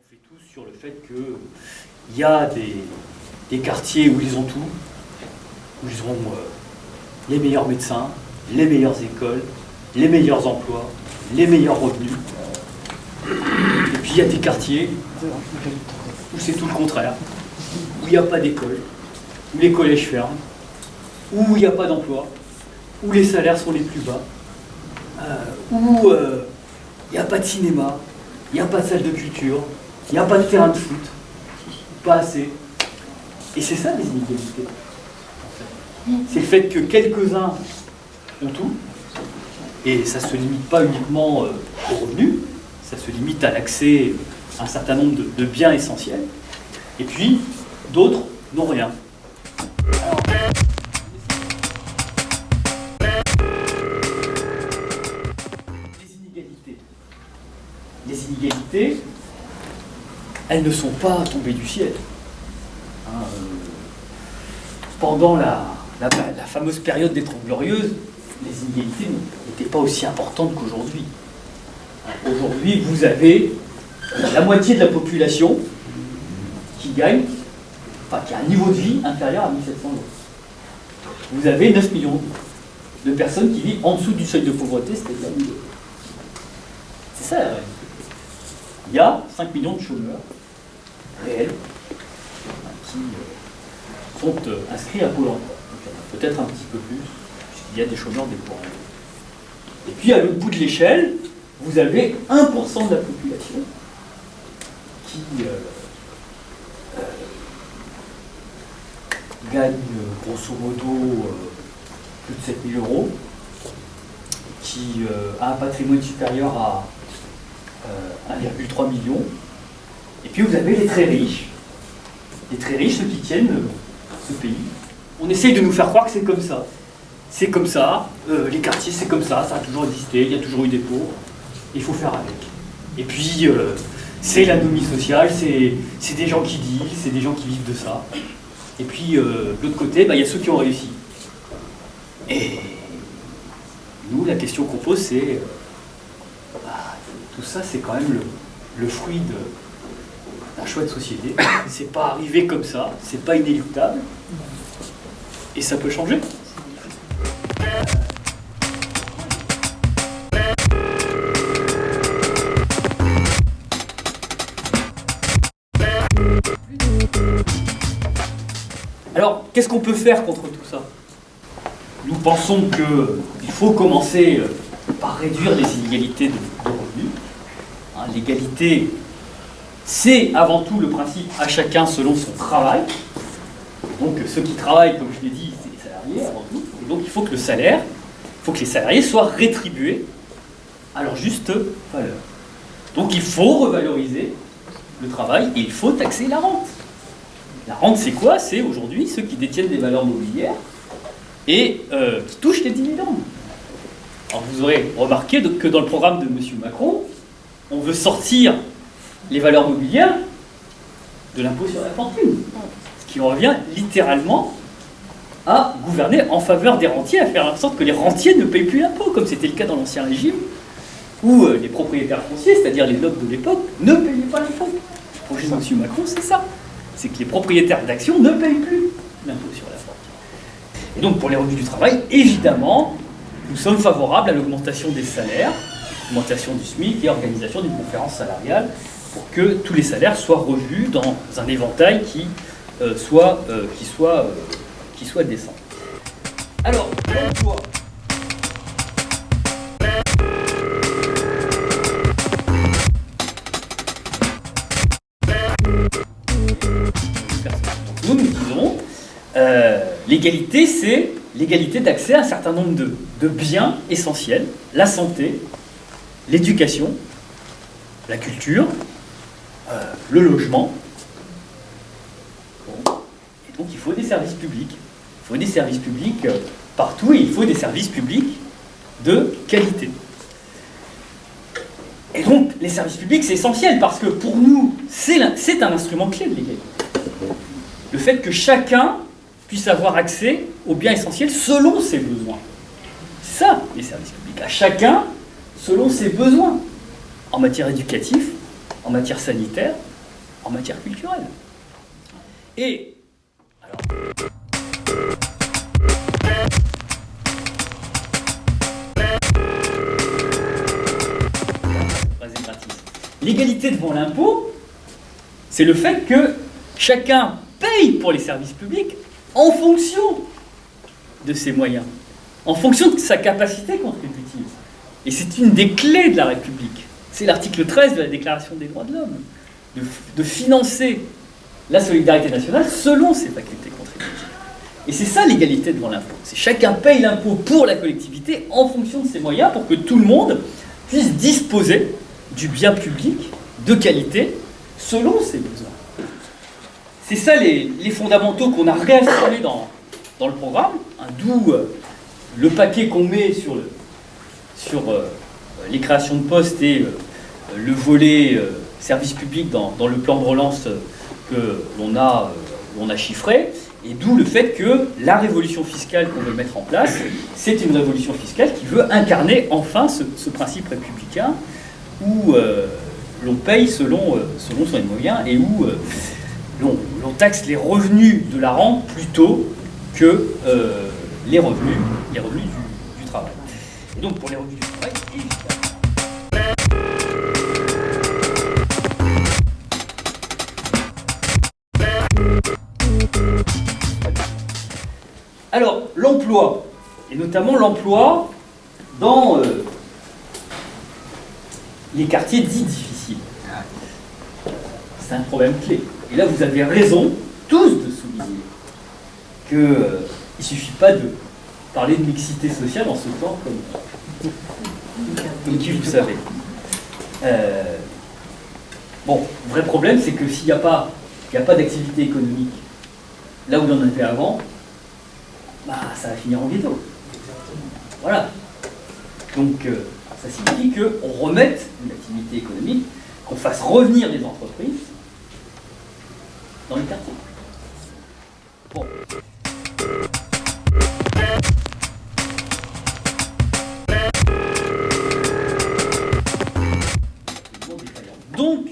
fait tous sur le fait qu'il y a des quartiers où ils ont tout, où ils ont les meilleurs médecins, les meilleures écoles, les meilleurs emplois, les meilleurs revenus. Et puis il y a des quartiers où c'est tout le contraire, où il n'y a pas d'école, où les collèges ferment, où il n'y a pas d'emploi, où les salaires sont les plus bas, où il n'y a pas de cinéma, il n'y a pas de salle de culture, il n'y a pas de terrain de foot, pas assez. Et c'est ça les inégalités. C'est le fait que quelques-uns ont tout, et ça ne se limite pas uniquement aux revenus, ça se limite à l'accès à un certain nombre de biens essentiels, et puis d'autres n'ont rien. Les inégalités, elles ne sont pas tombées du ciel. Pendant la fameuse période des Trente Glorieuses, les inégalités n'étaient pas aussi importantes qu'aujourd'hui. Aujourd'hui, vous avez la moitié de la population qui gagne, enfin qui a un niveau de vie inférieur à 1700 euros. Vous avez 9 millions de personnes qui vivent en dessous du seuil de pauvreté, c'est-à-dire 1000 euros. C'est ça la réalité. Il y a 5 millions de chômeurs réels qui sont inscrits à Pôle emploi. Peut-être un petit peu plus, puisqu'il y a des chômeurs déplorés. Et puis à l'autre bout de l'échelle, vous avez 1% de la population qui gagne grosso modo plus de 7 000 euros, qui a un patrimoine supérieur à 1,3 million. Et puis vous avez les très riches, ceux qui tiennent ce pays. On essaye de nous faire croire que c'est comme ça. C'est comme ça, les quartiers c'est comme ça a toujours existé, il y a toujours eu des pauvres, il faut faire avec. Et puis c'est l'anomie sociale, c'est des gens qui dealent, c'est des gens qui vivent de ça. Et puis de l'autre côté, il y a ceux qui ont réussi. Et nous, la question qu'on pose, c'est tout ça, c'est quand même le fruit d'un choix de société. C'est pas arrivé comme ça, c'est pas inéluctable. Et ça peut changer. Alors, qu'est-ce qu'on peut faire contre tout ça? Nous pensons qu'il faut commencer par réduire les inégalités de revenus. L'égalité, c'est avant tout le principe à chacun selon son travail. Donc ceux qui travaillent, comme je l'ai dit, c'est les salariés avant tout. Et donc il faut que le salaire, il faut que les salariés soient rétribués à leur juste valeur. Donc il faut revaloriser le travail et il faut taxer la rente. La rente, c'est quoi? C'est aujourd'hui ceux qui détiennent des valeurs mobilières et qui touchent les dividendes. Alors vous aurez remarqué que dans le programme de M. Macron, on veut sortir les valeurs mobilières de l'impôt sur la fortune. Ce qui revient littéralement à gouverner en faveur des rentiers, à faire en sorte que les rentiers ne payent plus l'impôt, comme c'était le cas dans l'Ancien Régime, où les propriétaires fonciers, c'est-à-dire les nobles de l'époque, ne payaient pas l'impôt. Le projet de M. Macron, c'est ça. C'est que les propriétaires d'actions ne payent plus l'impôt sur la fortune. Et donc pour les revenus du travail, évidemment, nous sommes favorables à l'augmentation des salaires, augmentation du SMIC et organisation d'une conférence salariale pour que tous les salaires soient revus dans un éventail qui soit décent. Alors, l'emploi. Nous disons, l'égalité, c'est l'égalité d'accès à un certain nombre de biens essentiels, la santé, l'éducation, la culture, le logement. Et donc il faut des services publics. Il faut des services publics partout et il faut des services publics de qualité. Et donc donc, les services publics, c'est essentiel parce que pour nous, c'est un instrument clé de l'égalité. Le fait que chacun puisse avoir accès aux biens essentiels selon ses besoins. C'est ça, les services publics. À chacun, selon ses besoins. En matière éducative, en matière sanitaire, en matière culturelle. Et, alors... L'égalité devant l'impôt, c'est le fait que chacun paye pour les services publics en fonction de ses moyens, en fonction de sa capacité contributive. Et c'est une des clés de la République. C'est l'article 13 de la Déclaration des droits de l'homme, de financer la solidarité nationale selon ses facultés contributives. Et c'est ça l'égalité devant l'impôt. C'est chacun paye l'impôt pour la collectivité en fonction de ses moyens pour que tout le monde puisse disposer du bien public de qualité selon ses besoins. C'est ça les fondamentaux qu'on a réaffirmés dans le programme, hein, d'où le paquet qu'on met sur les créations de postes et le volet service public dans le plan de relance que l'on a chiffré, et d'où le fait que la révolution fiscale qu'on veut mettre en place, c'est une révolution fiscale qui veut incarner enfin ce principe républicain où l'on paye selon son moyen et où l'on taxe les revenus de la rente plutôt que les revenus du travail. Et donc pour les revenus du travail, alors l'emploi, et notamment l'emploi dans les quartiers dits difficiles. C'est un problème clé. Et là, vous avez raison, tous, de souligner qu'il ne suffit pas de parler de mixité sociale en ce temps comme qui vous savez. Bon, le vrai problème, c'est que s'il n'y a pas d'activité économique là où il y en avait avant, bah, ça va finir en ghetto. Voilà. Donc, ça signifie qu'on remette une activité économique, qu'on fasse revenir des entreprises dans les quartiers. Bon. Donc,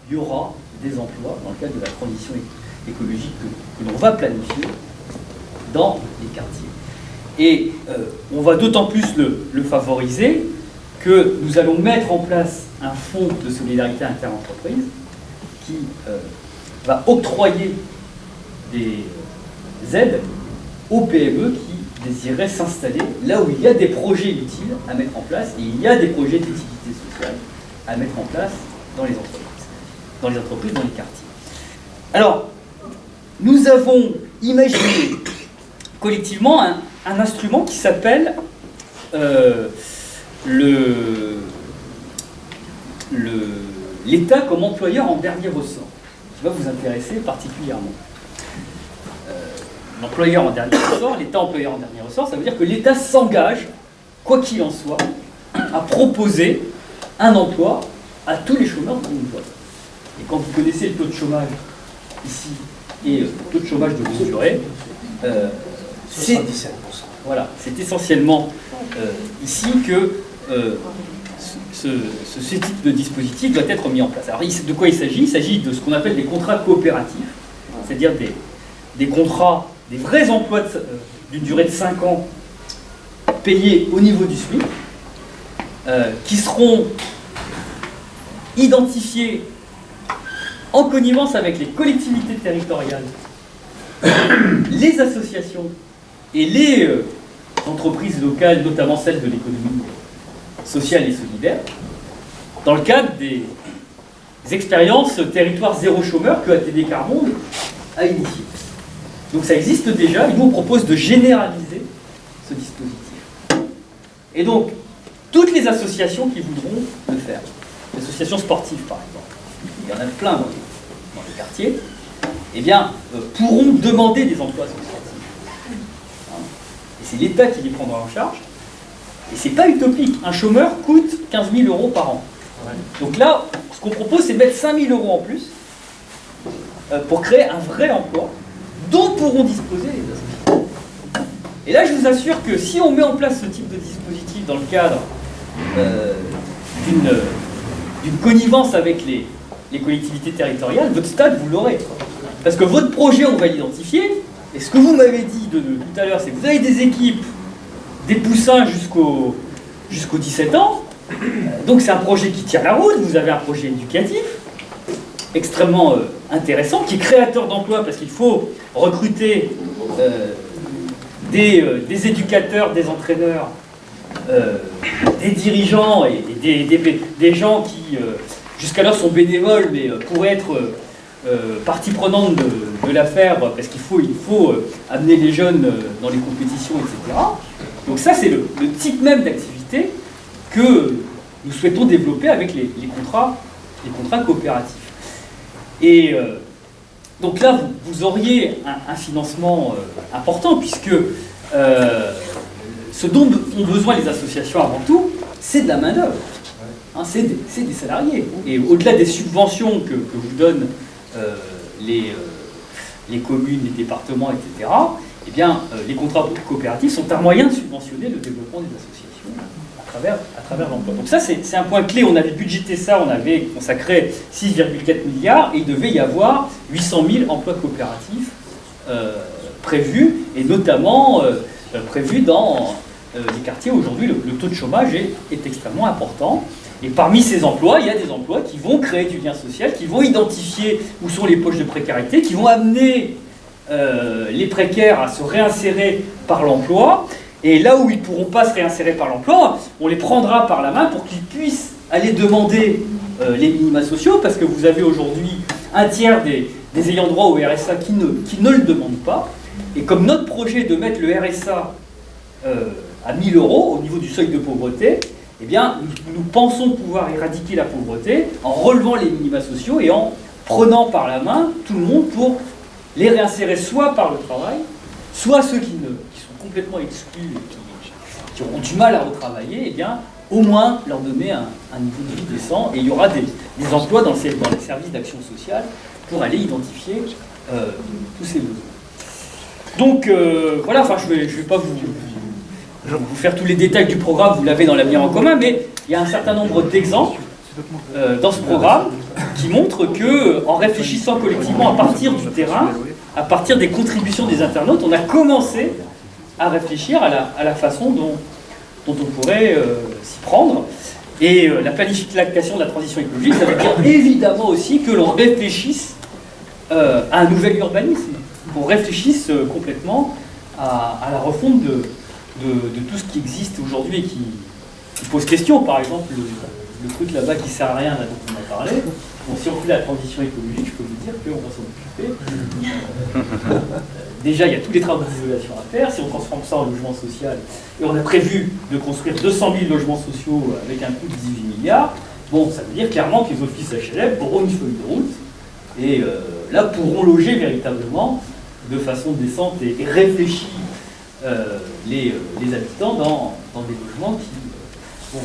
il y aura des emplois dans le cadre de la transition écologique que l'on va planifier dans les quartiers. Et on va d'autant plus le favoriser que nous allons mettre en place un fonds de solidarité interentreprise qui va octroyer des aides aux PME qui désiraient s'installer là où il y a des projets utiles à mettre en place et il y a des projets d'utilité sociale à mettre en place dans les entreprises, dans les quartiers. Alors, nous avons imaginé collectivement un instrument qui s'appelle l'État comme employeur en dernier ressort, qui va vous intéresser particulièrement. L'employeur en dernier ressort, l'État employeur en dernier ressort, ça veut dire que l'État s'engage, quoi qu'il en soit, à proposer un emploi à tous les chômeurs dont nous voit. Et quand vous connaissez le taux de chômage ici et le taux de chômage de longue durée, voilà, c'est essentiellement ici que ce type de dispositif doit être mis en place. Alors, de quoi il s'agit? Il s'agit de ce qu'on appelle des contrats coopératifs, c'est-à-dire des contrats, des vrais emplois d'une durée de 5 ans payés au niveau du SMIC, qui seront identifiés en connivence avec les collectivités territoriales, les associations et les entreprises locales, notamment celles de l'économie sociale et solidaire, dans le cadre des expériences territoire zéro chômeur que ATD Quart Monde a initié. Donc ça existe déjà, et nous on propose de généraliser ce dispositif. Et donc, toutes les associations qui voudront le faire, les associations sportives par exemple, il y en a plein dans les quartiers, eh bien, pourront demander des emplois associatifs. Et c'est l'État qui les prendra en charge. Et c'est pas utopique. Un chômeur coûte 15 000 € par an. Donc là, ce qu'on propose, c'est de mettre 5 000 € en plus pour créer un vrai emploi dont pourront disposer les associations. Et là, je vous assure que si on met en place ce type de dispositif dans le cadre d'une connivence avec les collectivités territoriales, votre stade, vous l'aurez. Parce que votre projet, on va l'identifier. Et ce que vous m'avez dit tout à l'heure, c'est que vous avez des équipes, des poussins jusqu'aux 17 ans. Donc c'est un projet qui tient la route. Vous avez un projet éducatif extrêmement intéressant, qui est créateur d'emplois, parce qu'il faut recruter des éducateurs, des entraîneurs, des dirigeants et des gens qui jusqu'alors sont bénévoles, mais pourraient être partie prenante de l'affaire, parce qu'il faut amener les jeunes dans les compétitions, etc. Donc ça, c'est le type même d'activité que nous souhaitons développer avec les contrats coopératifs. Et donc là, vous auriez un financement important, puisque ce dont ont besoin les associations avant tout, c'est de la main-d'œuvre. Hein, c'est des salariés. Et au-delà des subventions que vous donnent les communes, les départements, etc., eh bien, les contrats coopératifs sont un moyen de subventionner le développement des associations à travers l'emploi. Donc ça, c'est un point clé. On avait budgété ça, on avait consacré 6,4 milliards, et il devait y avoir 800 000 emplois coopératifs prévus, et notamment prévus dans les quartiers où aujourd'hui le taux de chômage est extrêmement important. Et parmi ces emplois, il y a des emplois qui vont créer du lien social, qui vont identifier où sont les poches de précarité, qui vont amener les précaires à se réinsérer par l'emploi. Et là où ils ne pourront pas se réinsérer par l'emploi, on les prendra par la main pour qu'ils puissent aller demander les minima sociaux, parce que vous avez aujourd'hui un tiers des ayants droit au RSA qui ne le demandent pas. Et comme notre projet est de mettre le RSA à 1 000 € au niveau du seuil de pauvreté, eh bien, nous pensons pouvoir éradiquer la pauvreté en relevant les minima sociaux et en prenant par la main tout le monde pour les réinsérer soit par le travail, soit ceux qui sont complètement exclus et qui auront du mal à retravailler, eh bien, au moins leur donner un niveau de vie décent. Et il y aura des emplois dans les services d'action sociale pour aller identifier tous ces besoins. Donc, voilà, enfin, je vais pas vous faire tous les détails du programme, vous l'avez dans l'avenir en commun, mais il y a un certain nombre d'exemples dans ce programme qui montrent que, en réfléchissant collectivement à partir du terrain, à partir des contributions des internautes, on a commencé à réfléchir à la façon dont on pourrait s'y prendre. Et la planification de la transition écologique, ça veut dire évidemment aussi que l'on réfléchisse à un nouvel urbanisme, qu'on réfléchisse complètement à la refonte de tout ce qui existe aujourd'hui et qui pose question. Par exemple, le truc là-bas qui sert à rien, là, dont on a parlé. Bon, si on fait la transition écologique, je peux vous dire qu'on va s'en occuper. Déjà, il y a tous les travaux d'isolation à faire. Si on transforme ça en logement social, et on a prévu de construire 200 000 logements sociaux avec un coût de 18 milliards, bon, ça veut dire clairement que les offices HLM auront une feuille de route et là pourront loger véritablement de façon décente et réfléchie les habitants dans des logements qui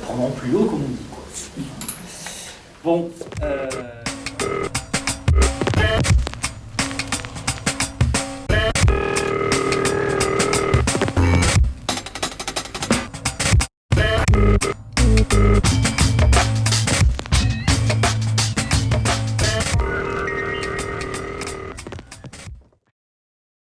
prendront plus haut, comme on dit, quoi. Bon.